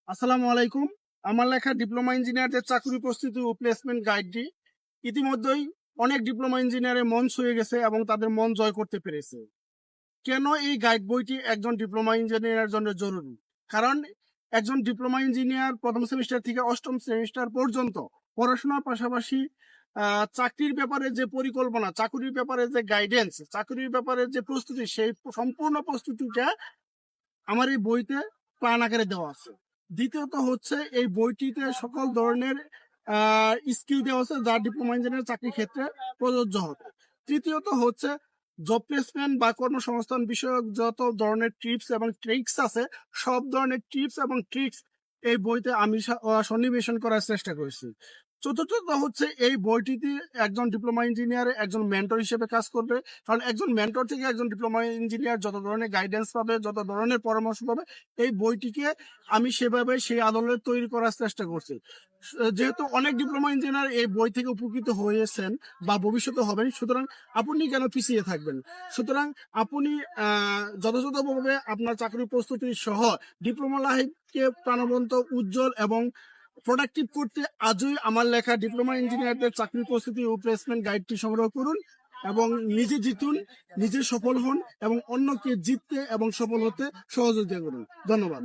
আসসালামু আলাইকুম। আমার লেখা ডিপ্লোমা ইঞ্জিনিয়ারদের চাকরি প্রস্তুতি ও প্লেসমেন্ট গাইডটি ইতিমধ্যেই অনেক ডিপ্লোমা ইঞ্জিনিয়ারের মন ছুঁয়ে গেছে এবং তাদের মন জয় করতে পেরেছে। কেন এই গাইড বইটি একজন ডিপ্লোমা ইঞ্জিনিয়ারের জন্য জরুরি? কারণ একজন ডিপ্লোমা ইঞ্জিনিয়ার প্রথম সেমিস্টার থেকে অষ্টম সেমিস্টার পর্যন্ত পড়াশোনার পাশাপাশি চাকরির ব্যাপারে যে পরিকল্পনা, চাকরির ব্যাপারে যে গাইডেন্স, চাকরির ব্যাপারে যে প্রস্তুতি, সেই সম্পূর্ণ প্রস্তুতিটা আমার এই বইতে প্ল্যান আকারে দেওয়া আছে। দ্বিতীয়ত হচ্ছে এই বইটিতে সকল ধরনের স্কিল দেওয়া আছে যা ডিপ্লোমা ইঞ্জিনিয়ার চাকরির ক্ষেত্রে প্রযোজ্য হবে। তৃতীয়ত হচ্ছে জব প্লেসমেন্ট বা কর্মসংস্থান বিষয়ক যত ধরনের টিপস এবং ট্রিক্স আছে, সব ধরনের টিপস এবং ট্রিক্স এই বইতে আমি সন্নিবেশন করার চেষ্টা করেছি। চতুর্থত হচ্ছে এই বইটিতে একজন ডিপ্লোমা ইঞ্জিনিয়ার একজন মেন্টর হিসেবে কাজ করবে। কারণ একজন মেন্টর থেকে একজন ডিপ্লোমা ইঞ্জিনিয়ার যত ধরনের গাইডেন্স পাবে, যত ধরনের পরামর্শ পাবে, এই বইটিকে আমি সেভাবে সেই আদলে তৈরি করার চেষ্টা করছি। যেহেতু অনেক ডিপ্লোমা ইঞ্জিনিয়ার এই বই থেকে উপকৃত হয়েছেন বা ভবিষ্যতে হবেন, সুতরাং আপনি কেন পিছিয়ে থাকবেন? সুতরাং আপনি যথাযথভাবে আপনার চাকরি প্রস্তুতি সহ ডিপ্লোমা লাইফকে প্রাণবন্ত, উজ্জ্বল এবং প্রোডাক্টিভ করতে আজই আমার লেখা ডিপ্লোমা ইঞ্জিনিয়ারদের চাকরি প্রস্তুতি ও প্লেসমেন্ট গাইডটি সংগ্রহ করুন এবং নিজে জিতুন, নিজে সফল হন এবং অন্যকে জিততে এবং সফল হতে সহযোগিতা করুন। ধন্যবাদ।